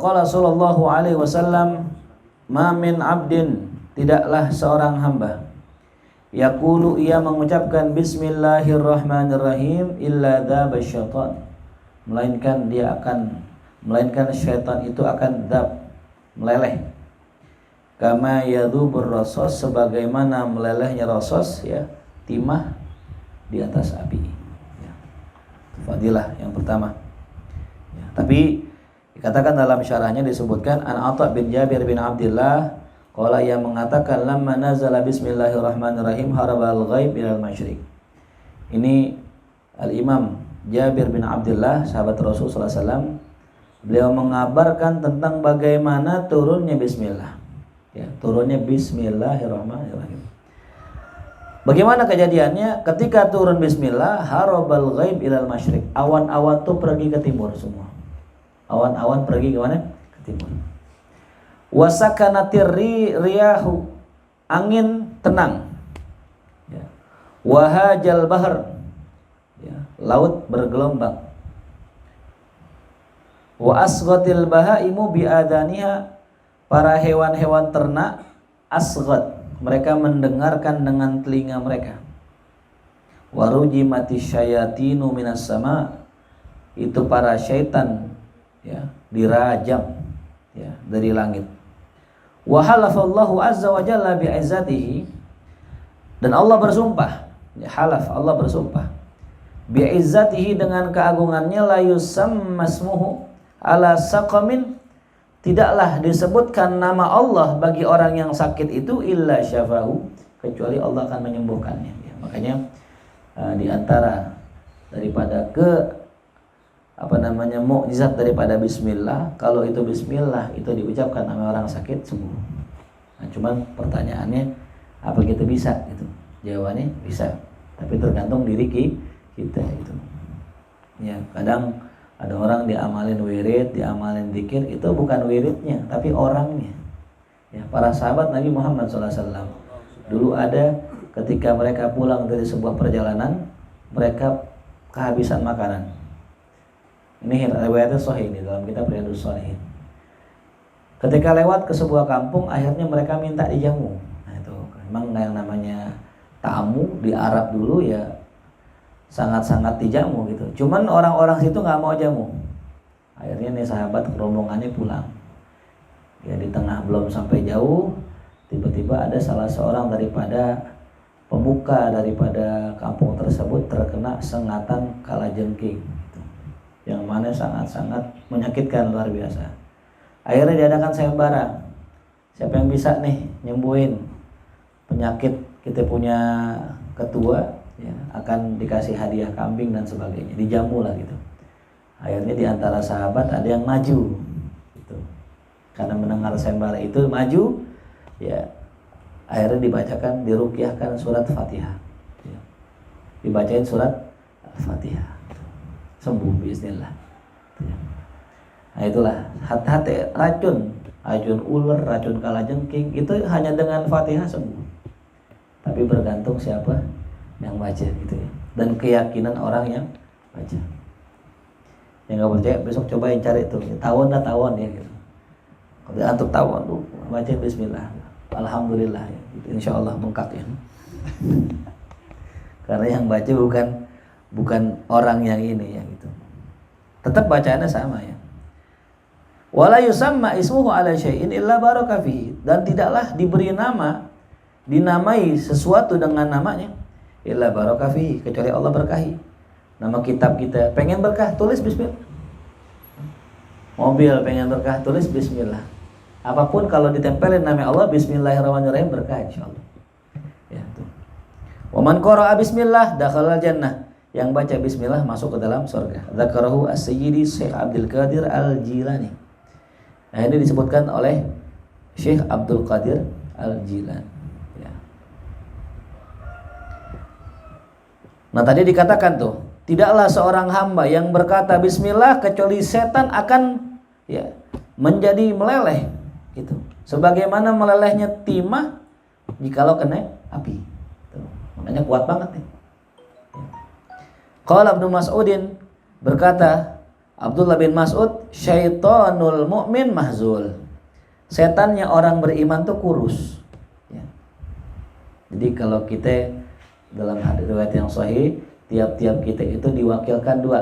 qala sallallahu alaihi wasallam, ma min abdin, tidaklah seorang hamba, yaqulu, ia mengucapkan bismillahirrahmanirrahim, illa dzaba syaitan, melainkan syaitan itu akan meleleh, kama yadzubur rasos, sebagaimana melelehnya rasos, ya, timah di atas api. Ya. Fadilah yang pertama. Ya, tapi dikatakan dalam syarahnya disebutkan an Atha bin Jabir bin Abdullah qala, yang mengatakan lamma nazala bismillahirrahmanirrahim harabal ghaib ilal masyriq. Ini Al-Imam Jabir bin Abdullah, sahabat Rasul sallallahu alaihi wasallam, beliau mengabarkan tentang bagaimana turunnya bismillah. Ya, turunnya bismillahirrahmanirrahim. Bagaimana kejadiannya? Ketika turun bismillah, harabal ghaib ilal masyriq. Awan-awan tuh pergi ke timur semua. Awan-awan pergi ke mana? Ke timur. Wasakanatir riyahu, angin tenang. Ya. Wahajal bahr, ya, laut bergelombang. Wa asghatil bahaimu biadaniha, para hewan-hewan ternak asghat, mereka mendengarkan dengan telinga mereka. Warujimati syayatinu minas sama, itu para syaitan, ya, dirajam, ya, dari langit. Wa halafallahu azza wa jalla bi'izzatihi, dan Allah bersumpah, ya, halaf, Allah bersumpah, bi'izzatihi, dengan keagungannya, la yusammasmuhu ala saqamin, tidaklah disebutkan nama Allah bagi orang yang sakit itu illa syafahu, kecuali Allah akan menyembuhkannya. Ya, makanya di antara daripada mukjizat daripada bismillah, kalau itu bismillah itu diucapkan sama orang sakit sembuh. Nah, cuman pertanyaannya, apa kita bisa gitu? Jawabannya bisa, tapi tergantung diri kita itu. Ya, kadang ada orang diamalin wirid, diamalin zikir, itu bukan wiridnya, tapi orangnya. Ya, para sahabat Nabi Muhammad SAW dulu ada ketika mereka pulang dari sebuah perjalanan, mereka kehabisan makanan. Ini riwayatnya sahih ini dalam kitab Riyadhus Shalihin. Ketika lewat ke sebuah kampung, akhirnya mereka minta dijamu. Nah, itu memang yang namanya tamu di Arab dulu ya sangat-sangat dijamu gitu. Cuman orang-orang situ nggak mau jamu. Akhirnya nih sahabat rombongannya pulang. Ya, di tengah belum sampai jauh, tiba-tiba ada salah seorang daripada pemuka daripada kampung tersebut terkena sengatan kalajengking, gitu, yang mana sangat-sangat menyakitkan luar biasa. Akhirnya diadakan sayembara. Siapa yang bisa nih nyembuhin penyakit, kita punya ketua, ya, akan dikasih hadiah kambing dan sebagainya, dijamu lah gitu. Akhirnya di antara sahabat ada yang maju gitu. Karena mendengar sayembara itu maju, ya, akhirnya dibacakan, diruqyahkan surat Fatihah, ya. Dibacain surat Fatihah, sembuh bismillah, ya. Nah, itulah hati-hati racun ular, racun kalajengking itu hanya dengan Fatihah sembuh. Tapi bergantung siapa yang baca gitu ya, dan keyakinan orang yang baca. Yang nggak percaya besok cobain cari tuh, tawon ya gitu. Kalau antuk tawon tuh baca bismillah, alhamdulillah ya, gitu. Insya Allah bengkak ya. Karena yang baca bukan orang yang ini ya gitu. Tetap bacaannya sama ya. Wala yusamma ismuhu ala syai'in illa baraka fihi, dan tidaklah diberi nama, dinamai sesuatu dengan namanya illa baraka fihi, kecuali Allah berkahi. Nama kitab kita pengen berkah, tulis bismillah. Mobil pengen berkah, tulis bismillah. Apapun kalau ditempelin nama Allah, bismillahirrahmanirrahim, berkah insyaallah. Ya, tuh. Wa man qara'a bismillah dakhala jannah. Yang baca bismillah masuk ke dalam surga. Dzakarahu as-sayyidi Syekh Abdul Qadir Al-Jilani. Nah, ini disebutkan oleh Syekh Abdul Qadir Al-Jilani. Ya. Nah, tadi dikatakan tuh, tidaklah seorang hamba yang berkata bismillah kecuali setan akan, ya, menjadi meleleh gitu. Sebagaimana melelehnya timah jikalau kena api. Tuh. Makanya kuat banget nih. Qala Ibnu Mas'udin berkata, Abdullah bin Mas'ud, syaitonul mu'min mahzul. Setannya orang beriman tuh kurus. Ya. Jadi kalau kita dalam hadis riwayat yang sahih, tiap-tiap kita itu diwakilkan dua.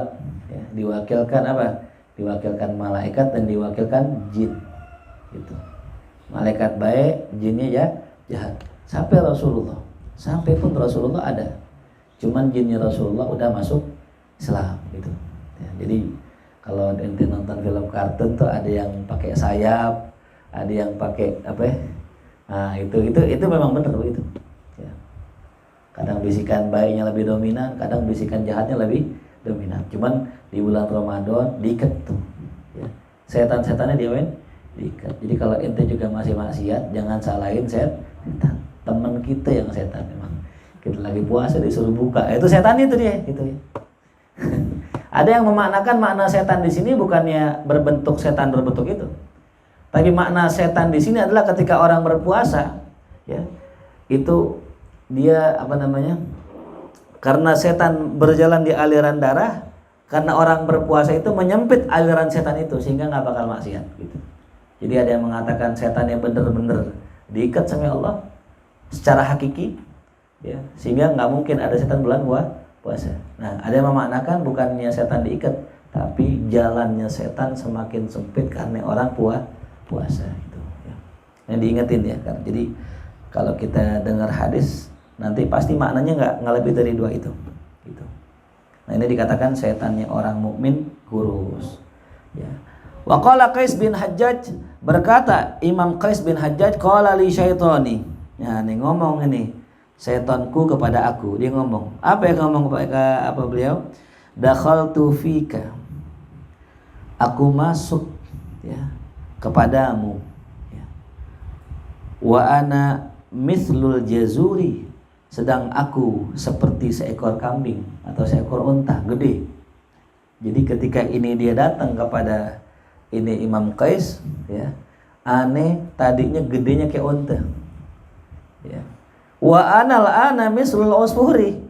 Ya, diwakilkan apa? Diwakilkan malaikat dan diwakilkan jin. Gitu. Malaikat baik, jinnya ya jahat. Sampai Rasulullah, sampai pun Rasulullah ada. Cuman jinnya Rasulullah udah masuk Islam gitu. Ya, jadi kalau ente nonton film kartun tuh ada yang pakai sayap, ada yang pakai apa ya? Nah, itu memang benar begitu. Ya. Kadang bisikan baiknya lebih dominan, kadang bisikan jahatnya lebih dominan. Cuman di bulan Ramadan diikat tuh. Ya. Setan-setannya diikat. Jadi kalau ente juga masih maksiat, jangan salahin setan. Teman kita yang setan memang. Kita lagi puasa disuruh buka, itu setan itu dia, gitu ya. Ada yang memaknakan makna setan di sini bukannya berbentuk setan berbentuk itu. Tapi makna setan di sini adalah ketika orang berpuasa, ya. Itu dia apa namanya? Karena setan berjalan di aliran darah, karena orang berpuasa itu menyempit aliran setan itu sehingga nggak bakal maksiat gitu. Jadi ada yang mengatakan setan yang benar-benar diikat sama Allah secara hakiki, ya, sehingga nggak mungkin ada setan bulan puasa. Nah, ada yang memaknakan bukannya setan diikat, tapi jalannya setan semakin sempit karena orang puasa itu. Ya. Yang diingetin ya kan. Jadi kalau kita dengar hadis nanti pasti maknanya nggak lebih dari dua itu. Gitu. Nah ini dikatakan setannya orang mukmin kurus. Ya. Wa qala Qais bin Hajjaj, berkata Imam Qais bin Hajjaj, qala li syaitani. Nah, ini ngomong ini setanku kepada aku. Dia ngomong. Apa yang ngomong kepada apa beliau? Dakhaltu fika. Aku masuk ya kepadamu. Ya. Wa ana mithlul jazuri. Sedang aku seperti seekor kambing atau seekor unta gede. Jadi ketika ini dia datang kepada ini Imam Qais, ya, aneh tadinya gedenya kayak unta. Ya. Wa ana mislul usfuri.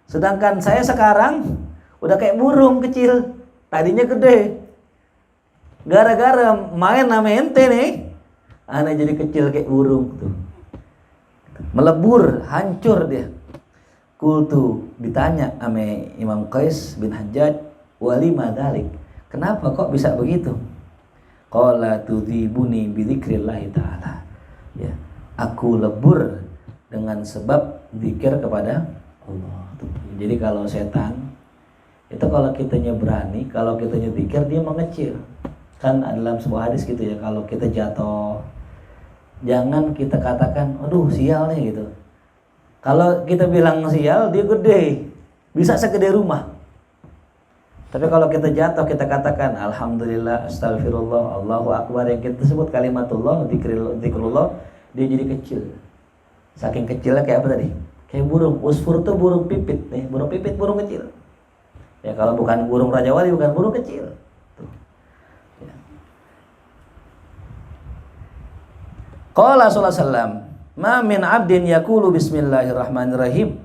Sedangkan saya sekarang udah kayak burung kecil. Tadinya gede. Gara-gara main sama ente nih, aneh jadi kecil kayak burung tuh. Melebur, hancur dia. Kultu ditanya sama Imam Qais bin Hajjaj, walima dalik. Kenapa kok bisa begitu? Qala tudhibuni bi dzikrillah taala. Ya. Aku lebur dengan sebab zikir kepada Allah. Jadi kalau setan itu kalau kitanya berani, kalau kitanya zikir dia mengecil. Kan dalam sebuah hadis gitu ya, kalau kita jatuh jangan kita katakan aduh sial nih gitu. Kalau kita bilang sial dia gede, bisa segede rumah. Tapi kalau kita jatuh kita katakan alhamdulillah, astagfirullah, Allahu akbar, yang kita sebut kalimatullah, zikrullah, dia jadi kecil. Saking kecilnya kayak apa tadi? Kayak burung. Usfur tuh burung pipit nih, burung pipit, burung kecil. Ya kalau bukan burung Raja Wali, bukan burung kecil. Tuh. Ya. Qala sallallahu alaihi wasallam, "Ma min 'abdin yaqulu bismillahirrahmanirrahim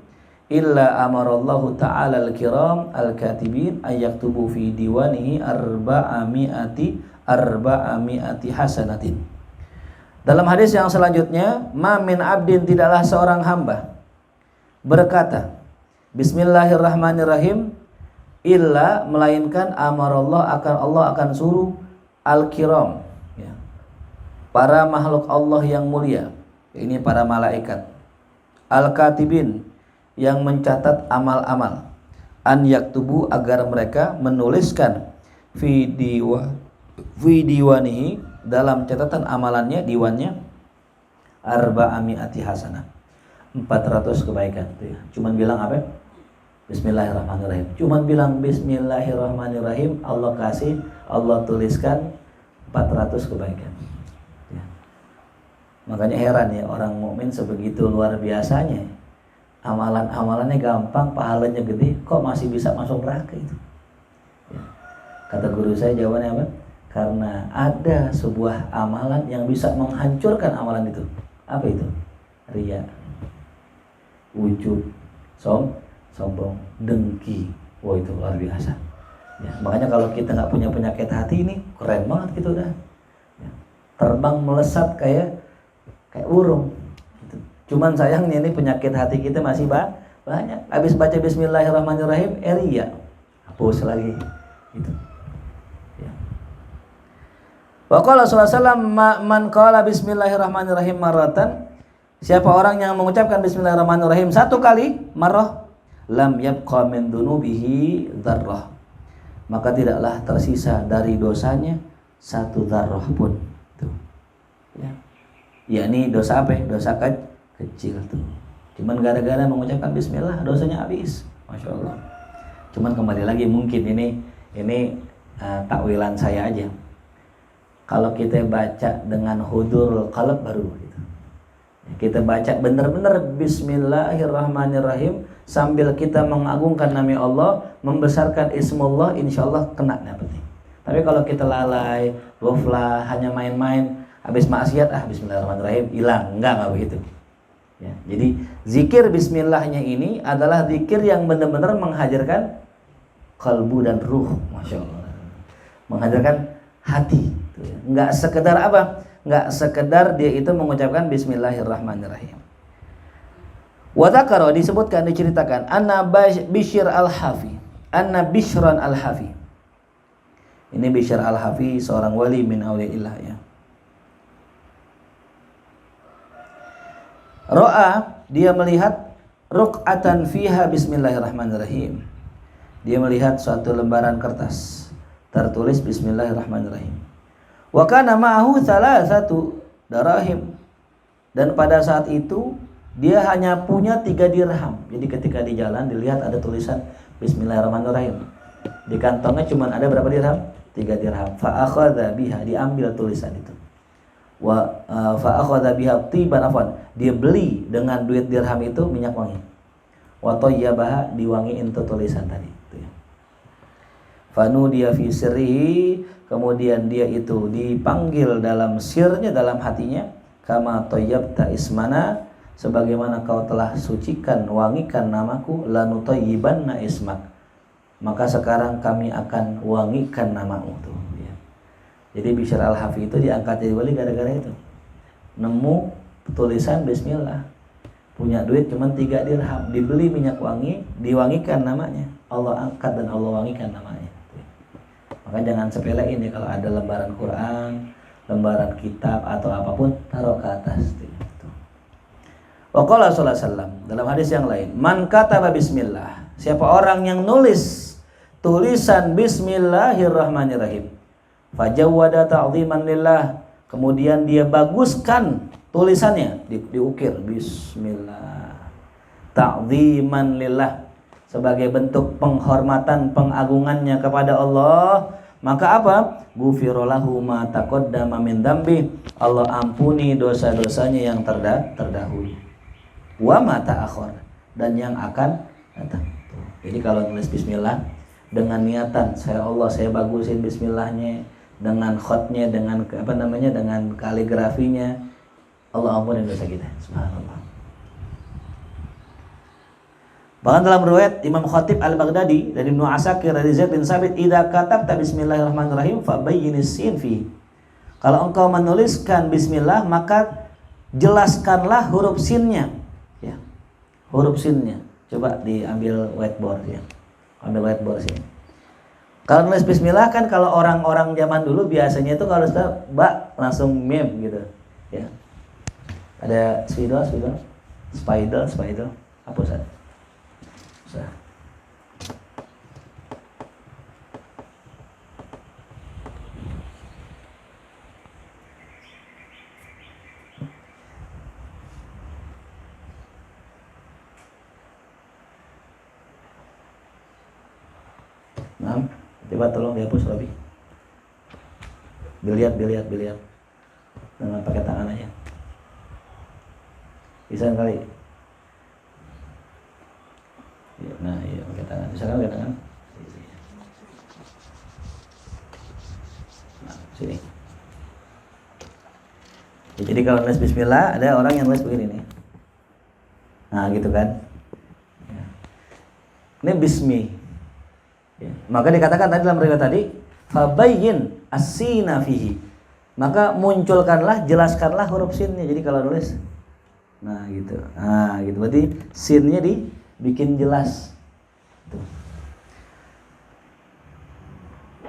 illa amarallahu ta'ala al-kiram al-katibin ay yaktubu fi diwanihi arba'ami'ati hasanatin." Dalam hadis yang selanjutnya, "Ma min 'abdin, tidaklah seorang hamba berkata bismillahirrahmanirrahim illa, melainkan amarallah, Allah akan suruh al-kiram, ya, para makhluk Allah yang mulia, ini para malaikat, al-katibin, yang mencatat amal-amal, an yaktubu, agar mereka menuliskan fi diwanihi, dalam catatan amalannya, diwannya, arba'ami'ati hasanah, 400 kebaikan tuh ya. Cuman bilang apa? Bismillahirrahmanirrahim. Cuman bilang bismillahirrahmanirrahim, Allah kasih, Allah tuliskan 400 kebaikan. Ya. Makanya heran ya, orang mukmin sebegitu luar biasanya. Amalan-amalannya gampang, pahalanya gede, kok masih bisa masuk neraka itu? Ya. Kata guru saya jawabannya apa? Karena ada sebuah amalan yang bisa menghancurkan amalan itu. Apa itu? Riya, ujub, sombong, dengki. Wah, itu luar biasa. Ya, makanya kalau kita nggak punya penyakit hati ini keren banget gitu dah. Ya, terbang melesat kayak burung. Gitu. Cuman sayangnya ini penyakit hati kita masih banyak. Habis baca Bismillahirrahmanirrahim, ria, hapus lagi. Gitu. Ya. Wa qala sallallahu alaihi wasallam man qala Bismillahirrahmanirrahim marratan, siapa orang yang mengucapkan Bismillahirrahmanirrahim satu kali marrah, lam yabqa min dunubihi dzarrah, maka tidaklah tersisa dari dosanya satu dzarrah pun. Tuh. Ya. Yakni dosa apa? Dosa kecil tuh. Cuman gara-gara mengucapkan bismillah dosanya habis. Masya Allah. Cuman kembali lagi mungkin ini takwilan saya aja. Kalau kita baca dengan hudurul qalb baru gitu. Kita baca benar-benar bismillahirrahmanirrahim sambil kita mengagungkan nama Allah, membesarkan ismullah, insyaallah kena dapatnya. Tapi kalau kita lalai, ghaflah, hanya main-main, habis maksiat, bismillahirrahmanirrahim, hilang. Enggak begitu. Ya, jadi zikir bismillahnya ini adalah zikir yang benar-benar menghadirkan kalbu dan ruh, masya Allah, menghadirkan hati. Enggak sekedar apa? Enggak sekedar dia itu mengucapkan bismillahirrahmanirrahim. Wa dzakara, disebutkan, diceritakan, anna Bishr al-Hafi, anna Bishran al-Hafi. Ini Bishr al-Hafi seorang wali min auliyaillah ya. Ro'a, dia melihat ruk'atan fiha bismillahirrahmanirrahim. Dia melihat suatu lembaran kertas tertulis bismillahirrahmanirrahim. Wa kana ma'ahu thalathatu darahim. Dan pada saat itu dia hanya punya 3 dirham. Jadi ketika di jalan dilihat ada tulisan bismillahirrahmanirrahim. Di kantongnya cuma ada berapa dirham? 3 dirham. Fa akhadha biha, diambil tulisan itu. Wa fa akhadha biha tiban afwan, dia beli dengan duit dirham itu minyak wangi. Wa tayyabaha, diwangiin itu tulisan tadi itu ya. Fanu dia fi sirrihi, kemudian dia itu dipanggil dalam sirnya, dalam hatinya, kama tayyabta ismana, sebagaimana kau telah sucikan, wangikan namaku, lanutayyibanna ismak, maka sekarang kami akan wangikan namamu tuh. Jadi Bishr al-Hafi itu diangkat jadi wali gara-gara itu. Nemu tulisan bismillah. Punya duit cuma 3 dirham, dibeli minyak wangi, diwangikan namanya. Allah angkat dan Allah wangikan namanya. Maka jangan sepelein ya, kalau ada lembaran Quran, lembaran kitab atau apapun, taruh ke atas. Wa qala sallallahu alaihi wasallam dalam hadis yang lain, man kataba bismillah, siapa orang yang nulis tulisan bismillahirrahmanirrahim, fajawwada ta'ziman lillah, kemudian dia baguskan tulisannya, diukir bismillah ta'ziman lillah, sebagai bentuk penghormatan, pengagungannya kepada Allah, maka apa? Ghufira lahu ma taqaddama min dzambi, Allah ampuni dosa-dosanya yang terdahulu, wa ma ta'akhir, dan yang akan datang. Jadi kalau nulis bismillah dengan niatan, saya bagusin bismillahnya, dengan khotnya, dengan dengan kaligrafinya, Allah ampuni dosa kita. Subhanallah. Bahkan dalam riwayat Imam Khatib Al-Baghdadi dari Ibnu Asakir dari Zaid bin Sabit, idza katabta bismillahirrahmanirrahim fabayyinis sin fi, kalau engkau menuliskan bismillah maka jelaskanlah huruf sinnya ya. Huruf sinnya coba diambil whiteboard ya. Ambil whiteboard sini. Kalau nulis bismillah kan kalau orang-orang zaman dulu biasanya itu kalau sudah langsung meme gitu ya. Ada spider hapus aja. Susah. Nah, coba tolong dihapus Robi. Dilihat dengan pakai tangan aja. Bisa kali. Ya, nah, iya pakai tangan. Bisa kan pakai tangan? Nah, sini. Ya, jadi kalau nulis bismillah, ada orang yang nulis begini nih. Nah, gitu kan. Ya. Ini bismi. Ya. Maka dikatakan tadi dalam riwayat tadi, fabayyin as-sina fihi. Maka munculkanlah, jelaskanlah huruf sinnya. Jadi kalau nulis, nah gitu. Nah, gitu. Berarti sinnya dibikin jelas. Tuh.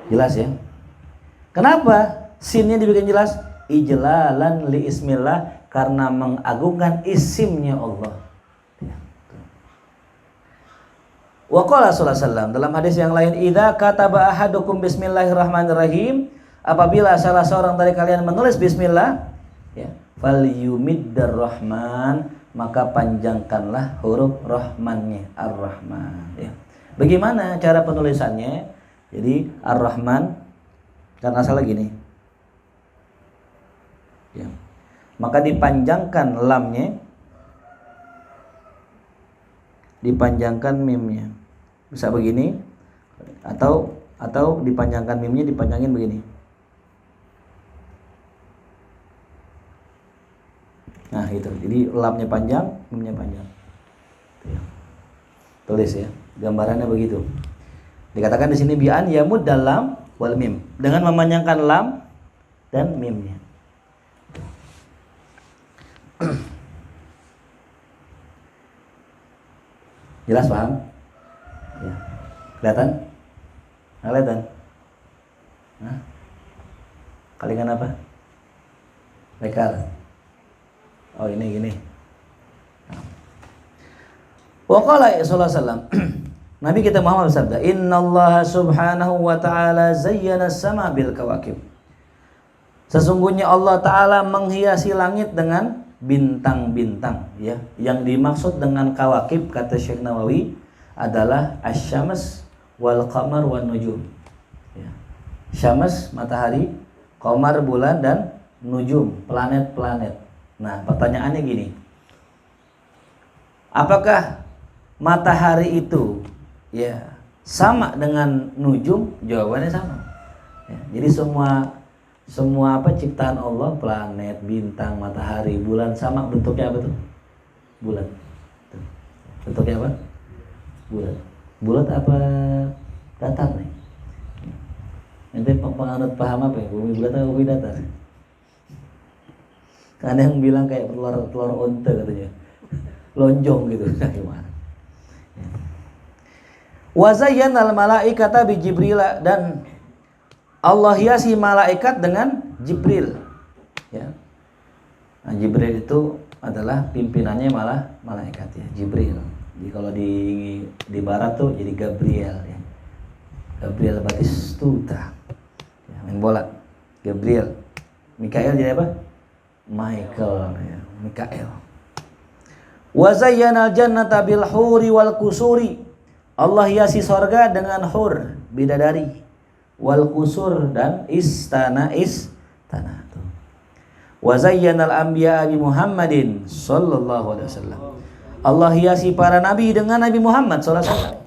Jelas ya. Kenapa sinnya dibikin jelas? Ijlalan li ismillah, karena mengagungkan isimnya Allah. Wa qala sallallahu alaihi wasallam dalam hadis yang lain, idza kataba ahadukum bismillahirrahmanirrahim, apabila salah seorang dari kalian menulis bismillah, ya, falyumiddar rahman, maka panjangkanlah huruf rahmannya, ar-rahman, ya. Bagaimana cara penulisannya? Jadi ar-rahman kan asalnya gini. Ya. Maka dipanjangkan lamnya, dipanjangkan mimnya. Bisa begini, atau dipanjangkan mimnya, dipanjangin begini. Nah itu, jadi lamnya panjang, mimnya panjang. Tulis ya, gambarannya begitu. Dikatakan di sini bi'an yamud dalam wal mim, dengan memanjangkan lam dan mimnya. Jelas paham? Ya. Kelihatan? Nggak kelihatan? Hah? Kalian apa? Lekar. Oh ini gini. Wa qala sallallahu alaihi wasallam. Nabi kita Muhammad bersabda, "Innallaha subhanahu wa ta'ala zayyana as-sama bil kawakib." Sesungguhnya Allah Ta'ala menghiasi langit dengan bintang-bintang, ya. Yang dimaksud dengan kawakib kata Syekh Nawawi adalah asy-syams wal qamar wan nujum. Ya. Syams matahari, qamar bulan, dan nujum planet-planet. Nah, pertanyaannya gini. Apakah matahari itu ya sama dengan nujum? Jawabannya sama. Ya, jadi semua apa ciptaan Allah, planet, bintang, matahari, bulan sama bentuknya apa tuh? Bulat. Tuh. Bentuknya apa? Bulat. Bulat apa datar nih? Nanti penganut paham apa ya? Bumi bulat atau bumi datar? Ada yang bilang kayak telur onta katanya, lonjong gitu. Gimana? Wa zayyana al malaikata bi Jibril, dan Allah hiasi malaikat dengan Jibril. Ya. Nah, Jibril itu adalah pimpinannya malah malaikat ya, Jibril. Jadi kalau di barat tuh jadi Gabriel ya. Gabriel Batistuta. Ya, main bola. Gabriel. Mikael jadi apa? Michael ya, Mikael. Wa zayyana al-jannata bil huri wal kusuri. Allah hiasi surga dengan hur, bidadari, wal kusur, dan istana. Wa zayyana al-anbiya bi Muhammadin sallallahu alaihi wasallam. Allah hiasi para nabi dengan Nabi Muhammad sallallahu alaihi wasallam.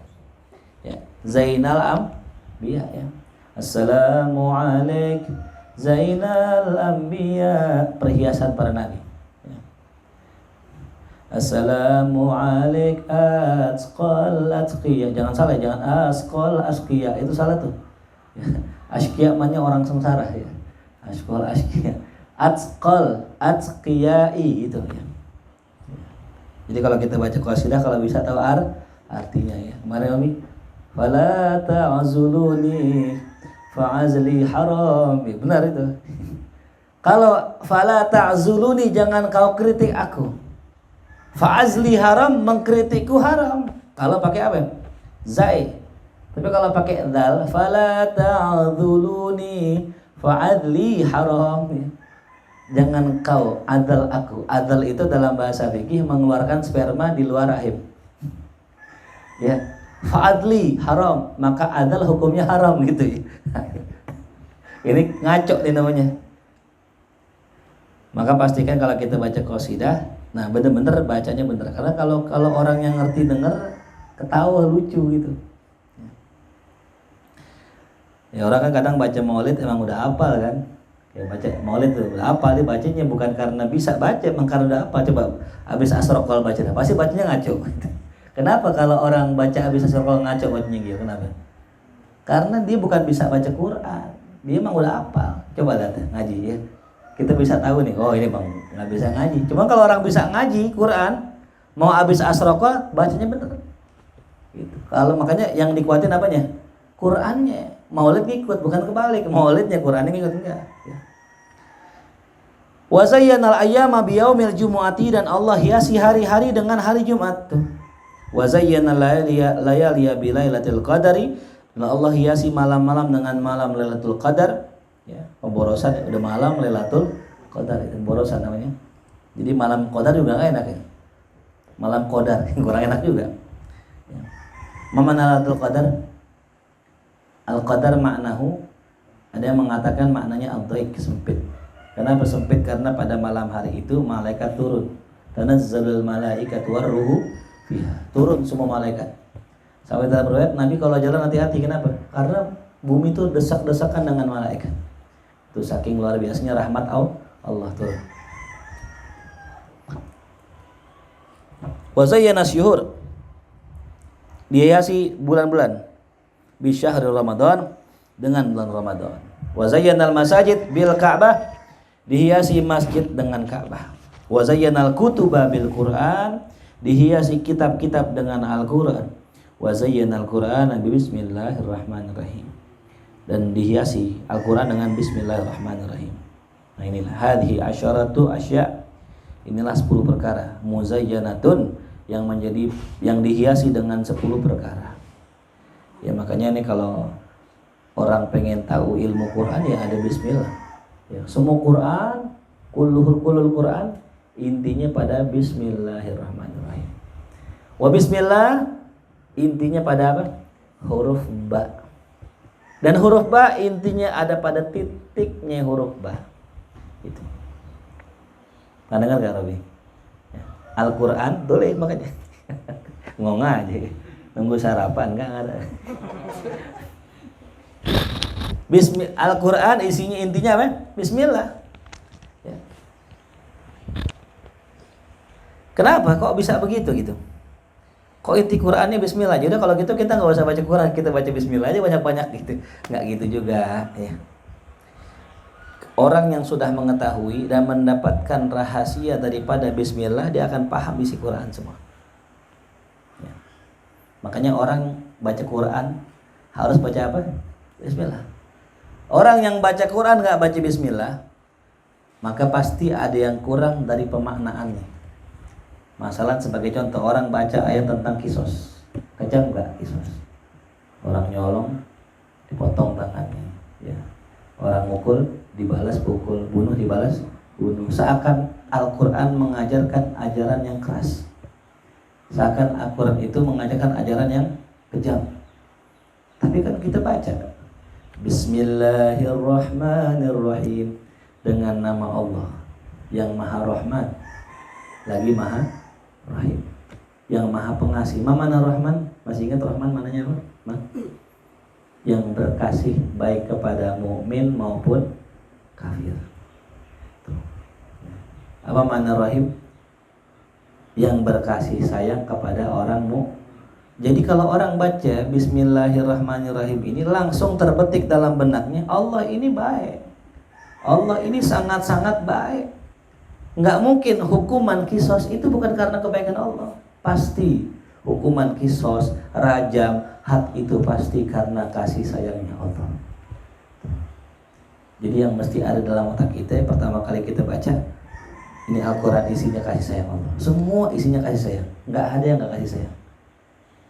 Ya, Zainal Anbiya ya. Assalamu alaik Zainal Anbiya, perhiasan para nabi. Ya. Assalamu alaik atqal atqiya. Jangan salah, jangan asqal asqiya, itu salah tuh. Ya. Asqiya maknanya orang sengsara ya. Asqal asqiya. Atqal atqiyai itu ya. Jadi kalau kita baca qasidah, kalau bisa tahu artinya ya. Mari Umi. Fala ta'zuluni fa'azli haram. Ya, benar itu. Kalau fala ta'zuluni, jangan kau kritik aku. Fa'azli haram, mengkritikku haram. Kalau pakai apa? Zai. Tapi kalau pakai dal, fala ta'zuluni fa'adli haram. Ya. Jangan kau adal aku. Adal itu dalam bahasa fikih mengeluarkan sperma di luar rahim. Ya, fa'adli haram, maka adal hukumnya haram gitu ya. Ini ngaco nih namanya. Maka pastikan kalau kita baca qasidah, nah bener-bener bacanya bener. Karena kalau orang yang ngerti denger, ketawa lucu gitu. Ya orang kan kadang baca maulid emang udah hafal kan. Ya baca maulid tuh apa dia bacanya bukan karena bisa baca, emang karena udah apa. Coba habis asrokol baca dah, pasti bacanya ngaco. Kenapa kalau orang baca habis asrokol ngaco bacanya gitu? Kenapa? Karena dia bukan bisa baca Quran, dia emang udah hafal. Coba lihat ngaji ya, kita bisa tahu nih, oh ini bang nggak bisa ngaji. Cuma kalau orang bisa ngaji Quran, mau habis asroqa bacanya bener. Gitu. Kalau makanya yang dikuatin apanya? Qurannya. Maulid ngikut, bukan kebalik. Maulidnya Qurannya ngikut enggak. Ya. Wa zayyanal ayyama biyaumil jumu'ati, dan Allah hiasi hari-hari dengan hari Jumat tuh. Wa zayyanal layaliya bilailatul qadari, dan Allah hiasi malam-malam dengan malam Lailatul Qadar. Ya, pemborosan udah malam Lailatul Qadar, itu pemborosan namanya. Jadi malam Qadar juga enggak enak ya. Malam Qadar kurang enak juga. Ya. Mana Lailatul Qadar? Al-Qadar maknahu, ada yang mengatakan maknanya ad-dhaik, sempit. Kenapa sempit? Karena pada malam hari itu malaikat turun. Tanazzalul malaikatu warruhu fiha. Turun semua malaikat. Sampai dalam riwayat Nabi kalau jalan hati-hati, kenapa? Karena bumi itu desak-desakan dengan malaikat. Itu saking luar biasanya rahmat Allah turun. Wa zayyana syuhur, dihiasi bulan-bulan, bi syahril Ramadan, dengan bulan Ramadan. Wa zayyanal masajid bil Ka'bah, dihiasi masjid dengan Ka'bah. Wa zayyanal kutuba bil Qur'an, dihiasi kitab-kitab dengan Al-Qur'an. Wa zayyanal Qur'ana bi bismillahirrahmanirrahim, dan dihiasi Al-Qur'an dengan bismillahirrahmanirrahim. Nah inilah hadhihi asyaratu asya', inilah 10 perkara muzayyanatun, yang dihiasi dengan 10 perkara. Ya makanya nih kalau orang pengen tahu ilmu Quran ya ada bismillah. Ya, semua Quran, kullul Quran intinya pada bismillahirrahmanirrahim. Wa bismillah intinya pada apa? Huruf ba. Dan huruf ba intinya ada pada titiknya huruf ba. Itu. Nah, dengar gak Robi? Ya. Al-Quran boleh makanya. Ngomong aja. Nunggu sarapan kan ada. Al-Quran isinya intinya apa? Bismillah. Ya. Kenapa kok bisa begitu gitu? Kok inti Qurannya Bismillah? Jadi kalau gitu kita nggak usah baca Quran, kita baca Bismillah aja banyak-banyak gitu. Nggak gitu juga. Ya. Orang yang sudah mengetahui dan mendapatkan rahasia daripada Bismillah, dia akan paham isi Quran semua. Ya. Makanya orang baca Quran harus baca apa? Bismillah. Orang yang baca Quran nggak baca Bismillah, maka pasti ada yang kurang dari pemaknaannya. Masalah sebagai contoh, orang baca ayat tentang kisos, kejam nggak kisos? Orang nyolong dipotong tangannya, ya. Orang mukul dibalas pukul, bunuh dibalas bunuh. Seakan Al-Quran mengajarkan ajaran yang keras, seakan Al-Quran itu mengajarkan ajaran yang kejam. Tapi kan kita baca Bismillahirrahmanirrahim, dengan nama Allah yang Maha Rahman lagi Maha Rahim, yang Maha Pengasih. Mana Rahman? Masih ingat Rahman mananya apa? Yang berkasih baik kepada mukmin maupun kafir. Tuh. Apa mana Rahim? Yang berkasih sayang kepada orang mukmin. Jadi kalau orang baca Bismillahirrahmanirrahim ini langsung terbetik dalam benaknya, Allah ini baik, Allah ini sangat-sangat baik. Nggak mungkin hukuman kisos itu bukan karena kebaikan Allah. Pasti hukuman kisos, rajam, had itu pasti karena kasih sayangnya Allah. Jadi yang mesti ada dalam otak kita pertama kali kita baca, ini Al-Quran isinya kasih sayang Allah. Semua isinya kasih sayang, nggak ada yang nggak kasih sayang.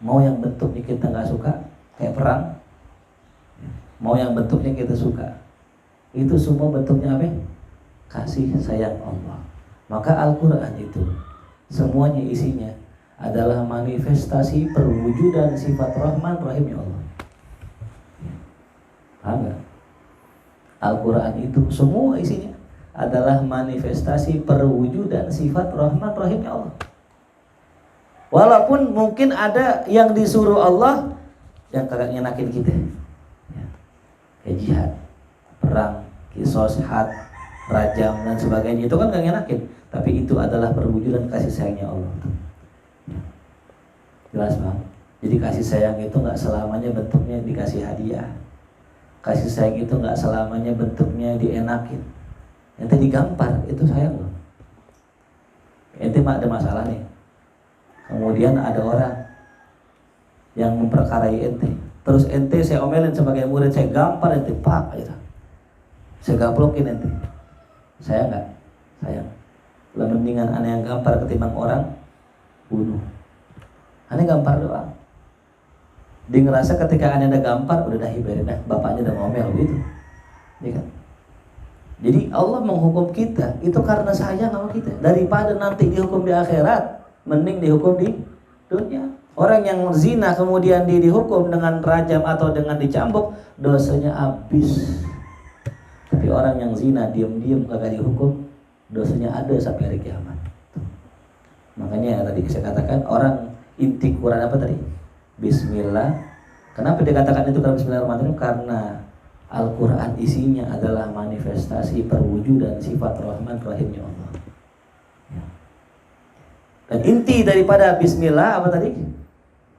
Mau yang bentuknya kita nggak suka, kayak perang, mau yang bentuknya kita suka, itu semua bentuknya apa? Kasih sayang Allah. Maka Al-Quran itu semuanya isinya adalah manifestasi perwujudan sifat Rahman Rahimnya Allah. Paham gak? Al-Quran itu semua isinya adalah manifestasi perwujudan sifat Rahman Rahimnya Allah. Walaupun mungkin ada yang disuruh Allah yang kagak nyenakin kita, ya. Kayak jihad, perang, kisos, had, rajam dan sebagainya, itu kan gak nyenakin. Tapi itu adalah perwujudan kasih sayangnya Allah. Jelas Bang? Jadi kasih sayang itu nggak selamanya bentuknya dikasih hadiah. Kasih sayang itu nggak selamanya bentuknya dienakin. Ente digampar, itu sayang loh. Ente ada masalah nih. Kemudian ada orang yang memperkarai ente. Terus ente saya omelin sebagai murid, saya gampar ente, pak, gitu. Saya gaplokin ente. Saya nggak, sayang. Lebih mendingan aneh yang gampar ketimbang orang bunuh. Aneh gampar doang. Dia ngerasa ketika aneh ada gampar, udah dah hibarin dah, bapaknya udah ngomel gitu, ya kan? Jadi Allah menghukum kita itu karena sayang sama kita. Daripada nanti dihukum di akhirat, mending dihukum di dunia. Orang yang zina kemudian dia dihukum dengan rajam atau dengan dicambuk, dosanya habis. Tapi orang yang zina diam-diam kagak dihukum, dosanya ada sampai hari kiamat. Makanya tadi saya katakan orang inti Quran apa tadi? Bismillah. Kenapa dikatakan itu dalam Bismillahirrahmanirrahim? Karena Al-Quran isinya adalah manifestasi perwujudan sifat Rahman Rahimnya Allah. Ya. Dan inti daripada Bismillah apa tadi?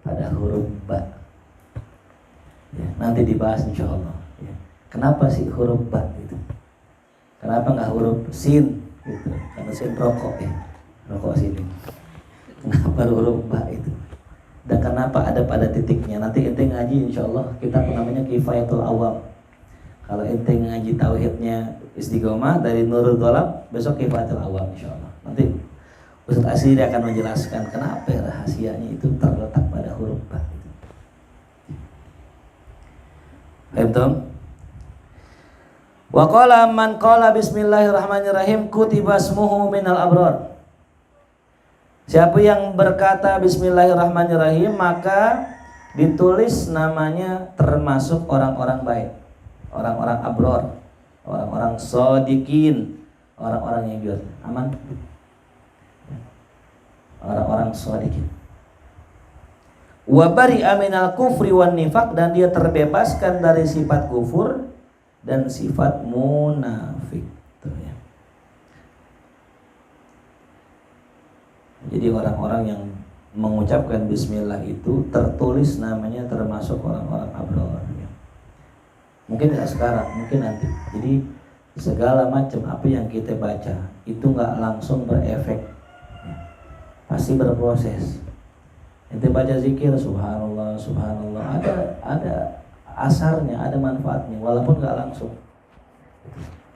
Pada huruf ba. Ya, nanti dibahas insya Allah. Ya. Kenapa sih huruf ba itu? Kenapa nggak huruf sin? Gitu. Karena sin rokok ya, rokok sini. Kenapa huruf ba itu? Dan kenapa ada pada titiknya? Nanti ente ngaji insya Allah kitab namanya Kifayatul Awam. Kalau ente ngaji tauhidnya Istiqomah dari Nurul Ghalab, besok Kifayatul Awam insya Allah. Nanti Ustaz Asiri akan menjelaskan kenapa rahasianya itu terletak pada huruf ba. Paham? Wa qala man qala bismillahirrahmanirrahim kutiba ismuhu minal abrar. Siapa yang berkata bismillahirrahmanirrahim maka ditulis namanya termasuk orang-orang baik, orang-orang abror, orang-orang shodiqin, orang-orang yang jujur. Aman? Orang-orang shodiqin. Wa bari'a minal kufri wan nifaq, dan dia terbebaskan dari sifat kufur dan sifat munafik. Ya. Jadi orang-orang yang mengucapkan bismillah itu tertulis namanya termasuk orang-orang abror. Ya. Mungkin tidak sekarang, mungkin nanti. Jadi segala macam apa yang kita baca itu nggak langsung berefek, ya. Pasti berproses. Ente baca zikir subhanallah, subhanallah, ada asarnya, ada manfaatnya walaupun nggak langsung.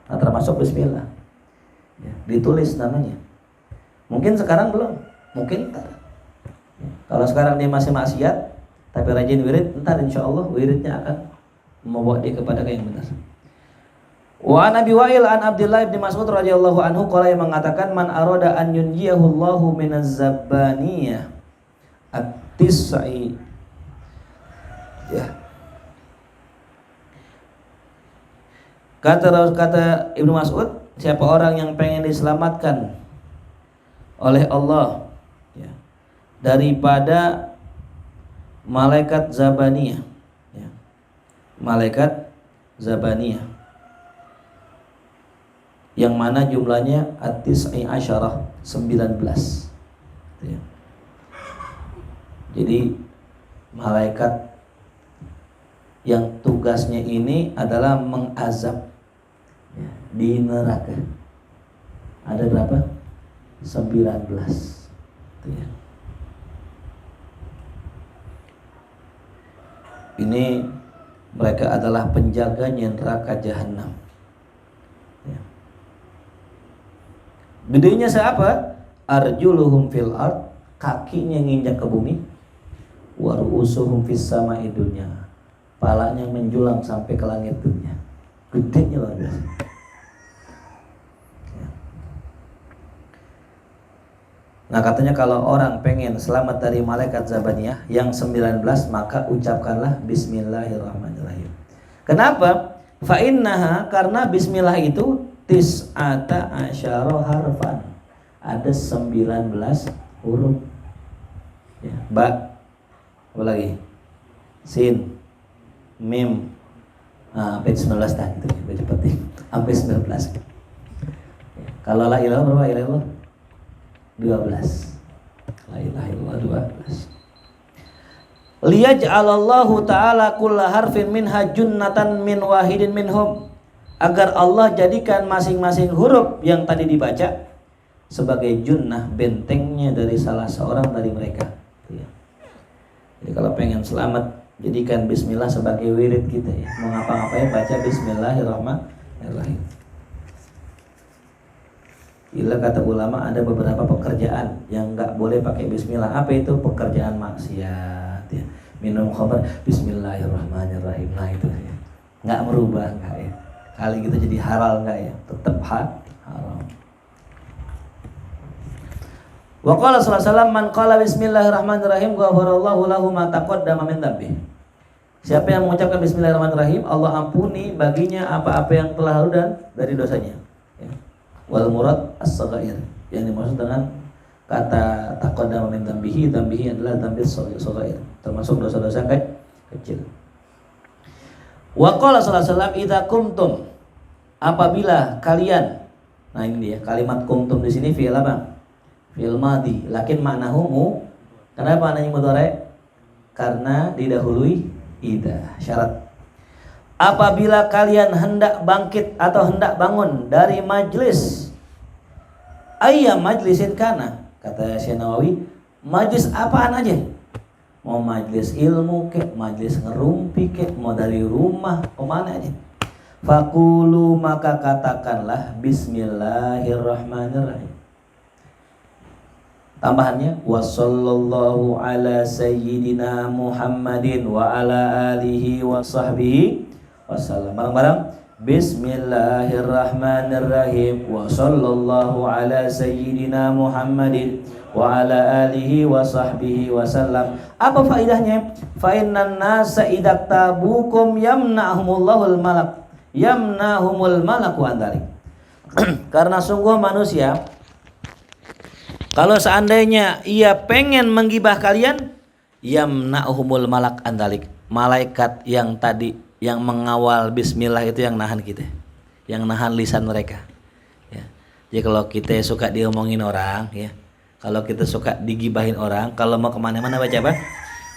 Nah, termasuk bismillah. Ya, ditulis namanya. Mungkin sekarang belum, mungkin ntar. Ya, kalau sekarang dia masih maksiat tapi rajin wirid, ntar insya Allah wiridnya akan membawa dia kepada yang benar. Wa Nabi Wa'il an Abdullah bin Mas'ud radhiyallahu anhu qala, yang mengatakan man arada an yunjiyahu Allahu minaz zabbaniyah at-tis'i, ya. Kata Ibnu Mas'ud, siapa orang yang pengen diselamatkan oleh Allah, ya, daripada malaikat zabaniyah, ya, malaikat zabaniyah, yang mana jumlahnya at-tis'i asyarah, 19, ya. Jadi malaikat yang tugasnya ini adalah mengazab, ya, di neraka. Ada berapa? 19, ya. Ini mereka adalah penjaganya neraka jahanam, ya. Gedenya siapa? Arjuluhum fil ard, kakinya nginjak ke bumi. Wa ru'usuhum fis sama'i dunya, palanya menjulang sampai ke langit dunia. Gedenya luar biasa. Nah, katanya kalau orang pengen selamat dari malaikat zabaniyah yang 19, maka ucapkanlah bismillahirrahmanirrahim. Kenapa? Fa innaha, karena bismillah itu tis'ata asyara harfan. Ada 19 huruf. Ya, ba, apa lagi? Sin, mim. Nah, sampai 19 dah gitu, cepat-cepat. Sampai 19. Ya, kalau la ilaha berapa ilallah? 12. La ilaha illallah 12. Liyaj'alallahu ta'ala kulla harfin minha junnatan min wahidin minhum, agar Allah jadikan masing-masing huruf yang tadi dibaca sebagai junnah, bentengnya dari salah seorang dari mereka. Jadi kalau pengen selamat, jadikan bismillah sebagai wirid kita ya. Mau ngapa-ngapain baca bismillahirrahmanirrahim. Gila, kata ulama ada beberapa pekerjaan yang nggak boleh pakai bismillah. Apa itu? Pekerjaan maksiat ya. Minum khamr bismillahirrahmanirrahim. Nah itu ya. Nggak merubah nggak ya. Kali gitu jadi halal nggak ya? Tetap haram. Wa qala sallallahu alaihi wasallam man qala bismillahirrahmanirrahim ghafarallahu lahu ma taqaddama min dzambi. Siapa yang mengucapkan bismillahirrahmanirrahim, Allah ampuni baginya apa-apa yang telah lalu dan dari dosanya. Ya. Wal murad as-saghair, yang dimaksud dengan kata taqaddama min dzambihi, dzambihi adalah dzambi saghair, termasuk dosa-dosa kecil. Wa qala sallallahu alaihi wasallam idza kumtum, apabila kalian. Nah ini dia kalimat kumtum di sini fi'il apa? Fi'il madhi, lakin maknahu. Kenapa maknanya mudhari'? Karena didahului idza, syarat. Apabila kalian hendak bangkit atau hendak bangun dari majlis, ayyam majlisin kana, kata Syekh Nawawi, majlis apaan aja, mau majlis ilmu kek, majlis ngerumpi kek, mau dari rumah kemana aja, fakulu maka katakanlah bismillahirrahmanirrahim. Tambahannya wa sallallahu ala sayyidina Muhammadin wa ala alihi wa sahbihi wasallam. Bareng-bareng bismillahirrahmanirrahim wa sallallahu ala sayyidina Muhammadin wa ala alihi wa sahbihi wasallam. Apa faedahnya? Fa innan nasa idaktabukum yamna'humul malaku an dzalik. Karena sungguh manusia, kalau seandainya ia pengen menggibah kalian, yamna'humul malak andalik, malaikat yang tadi yang mengawal bismillah itu yang nahan kita, yang nahan lisan mereka. Ya. Jadi kalau kita suka diomongin orang, ya, kalau kita suka digibahin orang, kalau mau kemana-mana baca apa?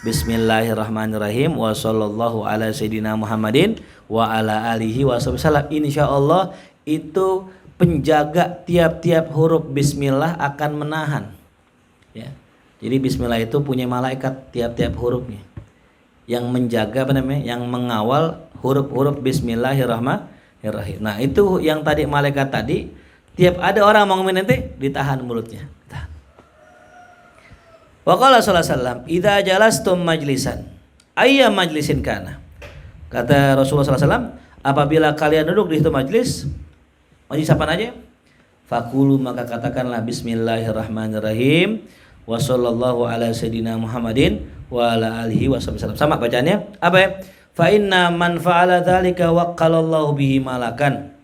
Bismillahirrahmanirrahim wa sallallahu ala sayyidina Muhammadin wa ala alihi wa sallam. Insyaallah itu penjaga tiap-tiap huruf bismillah akan menahan. Ya. Jadi bismillah itu punya malaikat tiap-tiap hurufnya, yang menjaga apa namanya, yang mengawal huruf-huruf bismillahirrahmanirrahim. Nah itu yang tadi malaikat tadi, tiap ada orang mau ngomongin nanti ditahan mulutnya. Wa qala sallallahu alaihi wasallam idza jalastum majlisan ayya majlisin kana, kata Rasulullah sallallahu alaihi wasallam, apabila kalian duduk di situ majlis apa aja, fakulu maka katakanlah bismillahirrahmanirrahim wa sallallahu ala sayyidina Muhammadin wa ala alihi wasallam. Sama bacaannya apa ya? Fa inna man fa'ala dzalika waqqalallahu bihi malakan.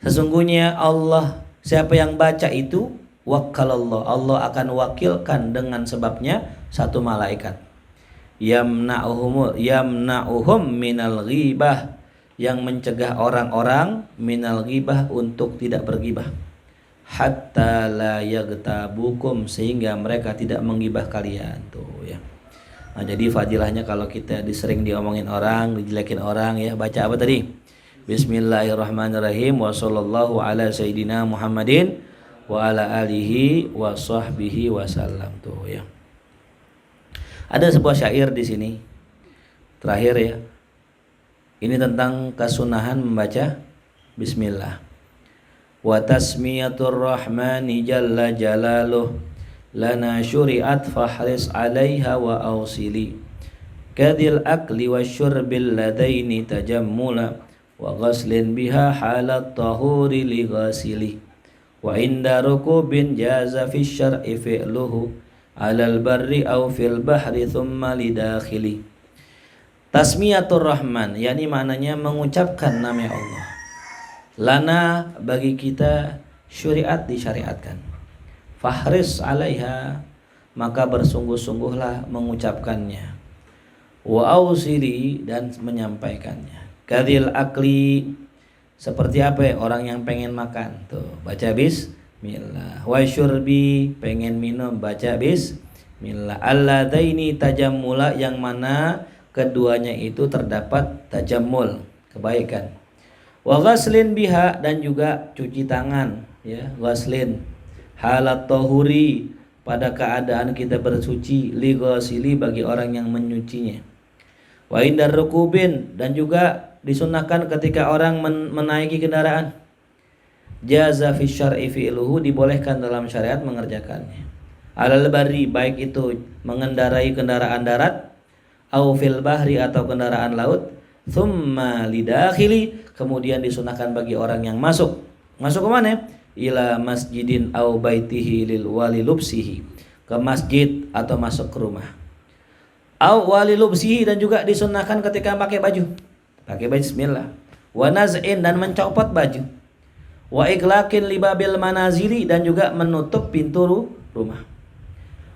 Sesungguhnya Allah, siapa yang baca itu, waqqalallahu, Allah akan wakilkan dengan sebabnya satu malaikat. Yamna'uhum minal ghibah, yang mencegah orang-orang minal ghibah untuk tidak bergibah, hatta la yaghtabukum, sehingga mereka tidak menggibah kalian tuh ya. Nah, jadi fadilahnya kalau kita disering diomongin orang, dijelekin orang ya, baca apa tadi? Bismillahirrahmanirrahim wa sallallahu ala sayyidina Muhammadin wa ala alihi wa sahbihi wasallam tuh ya. Ada sebuah syair di sini terakhir ya. Ini tentang kesunahan membaca bismillah. Wa tasmiyatur rahmani jalla jalaluh lana syuri'at fahris 'alaiha wa awsili kadil akli wasyurbil ladaini tajammula wa ghaslin biha halat tahuri li ghasili wa inda rukubin jaza fi syar'i fi'luhu 'alal barri aw fil bahri thumma lidakhili. Tasmiyatur Rahman, yakni maknanya mengucapkan nama Allah. Lana, bagi kita, syariat disyariatkan. Fahris 'alaiha, maka bersungguh-sungguhlah mengucapkannya. Wa ausili, dan menyampaikannya. Kadil akli, seperti apa ya, orang yang pengen makan tuh baca bismillah. Wa syurbi, pengen minum baca bismillah. Bismillah. Alladaini tajammula, yang mana keduanya itu terdapat tajammul, kebaikan. Wa ghaslin biha, dan juga cuci tangan, ya, ghaslin halat tahuri, pada keadaan kita bersuci, li ghasili, bagi orang yang menyucinya. Wa indar rukubin, dan juga disunahkan ketika orang menaiki kendaraan. Jaza fi syar'i fi'luhu, dibolehkan dalam syariat mengerjakannya. Alal bari, baik itu mengendarai kendaraan darat, au fil bahri, atau kendaraan laut. Thumma lidakhili, kemudian disunahkan bagi orang yang masuk ke mana? Ila masjidin au baitihi lil walilubsihi, ke masjid atau masuk ke rumah. Au walilubsihi, dan juga disunahkan ketika pakai baju bismillah. Wa naz'in, dan mencopot baju. Wa iklakin libabil manazili, dan juga menutup pintu rumah.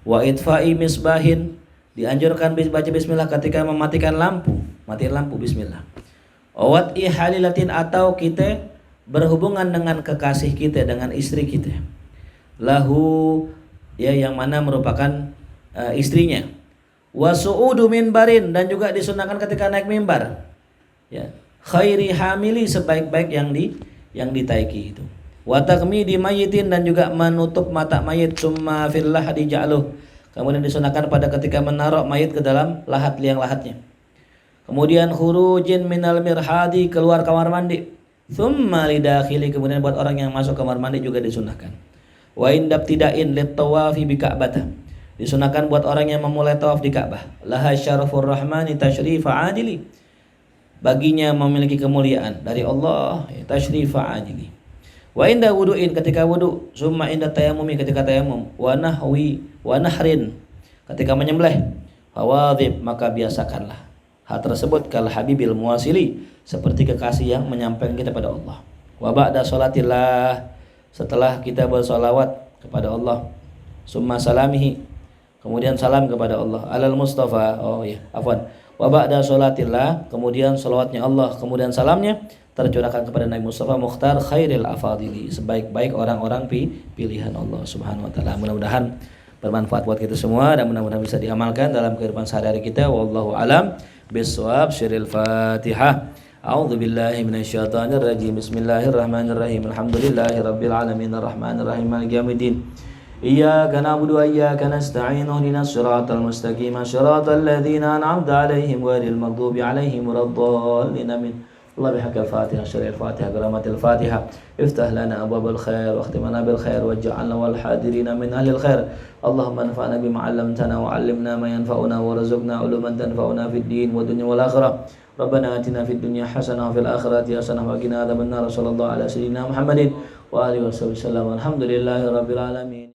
Wa itfa'i misbahin, dianjurkan baca bismillah ketika mematikan lampu, matiin lampu bismillah. Awat ihalilatin, atau kita berhubungan dengan kekasih kita, dengan istri kita. Lahu, ya, yang mana merupakan istrinya. Wa su'udu minbarin, dan juga disunahkan ketika naik mimbar. Ya, khairi hamili, sebaik-baik yang ditaiki itu. Wa taqmidi mayyitin, dan juga menutup mata mayit. Summa fil lahadi ja'luh, kemudian disunahkan pada ketika menaruh mayit ke dalam lahat, liang lahatnya. Kemudian khurujin minal mirhadi, keluar kamar mandi. Thumma lidakhili, kemudian buat orang yang masuk kamar mandi juga disunahkan. Wa indabtida'in lit-tawafi bi Ka'bah, disunahkan buat orang yang memulai tawaf di Ka'bah. Laha syarafur rahmani tashrifa adili, baginya memiliki kemuliaan dari Allah, tashrifa ajili. Wa inda wudu'in, ketika wudu. Summa inda tayamumi, ketika tayamum. Wa nahrin, ketika menyembelih. Fawadhib, maka biasakanlah hal tersebut kal habibil muwasili, seperti kekasih yang menyampaikan kita pada Allah. Wa ba'da sholatillah, setelah kita bersolawat kepada Allah. Summa salamihi, kemudian salam kepada Allah. Alal Mustafa, wa ba'da sholatillah, kemudian salawatnya Allah, kemudian salamnya tercurahkan kepada Nabi Mustafa Mukhtar khairil afadili, sebaik-baik orang-orang pilihan Allah Subhanahu wa taala. Mudah-mudahan bermanfaat buat kita semua, dan mudah-mudahan bisa diamalkan dalam kehidupan sehari-hari kita. Wallahu alam bisawab. Syiril Fatihah. A'udzu billahi minasyaitonir rajim. Bismillahirrahmanirrahim. Alhamdulillahirabbil alamin arrahmanir rahim maliki yaumiddin. Iyyaka na'budu wa iyyaka nasta'in. Ihdinas siratal mustaqim. Shiratal ladzina an'amta 'alaihim ghairil maghdubi 'alaihim waladdallin. Amin. Allah bihaqil Fatihah, syaril Fatihah, karamatil Fatihah. Iftah lana abwabal khair wa khtimana bil khair waj'alna wal hadirina min ahlil khair. Allahumma anfa'na bima 'allamtana wa 'allimna ma yanfa'una warzuqna 'uluman tanfa'una fid din wa dunya wal akhirah. Rabbana atina fid dunya hasanah wa fil akhirati hasanah wa qina adzabannar. Sallallahu ala sayyidina Muhammadin wa alihi wasallam. Alhamdulillahirabbil alamin.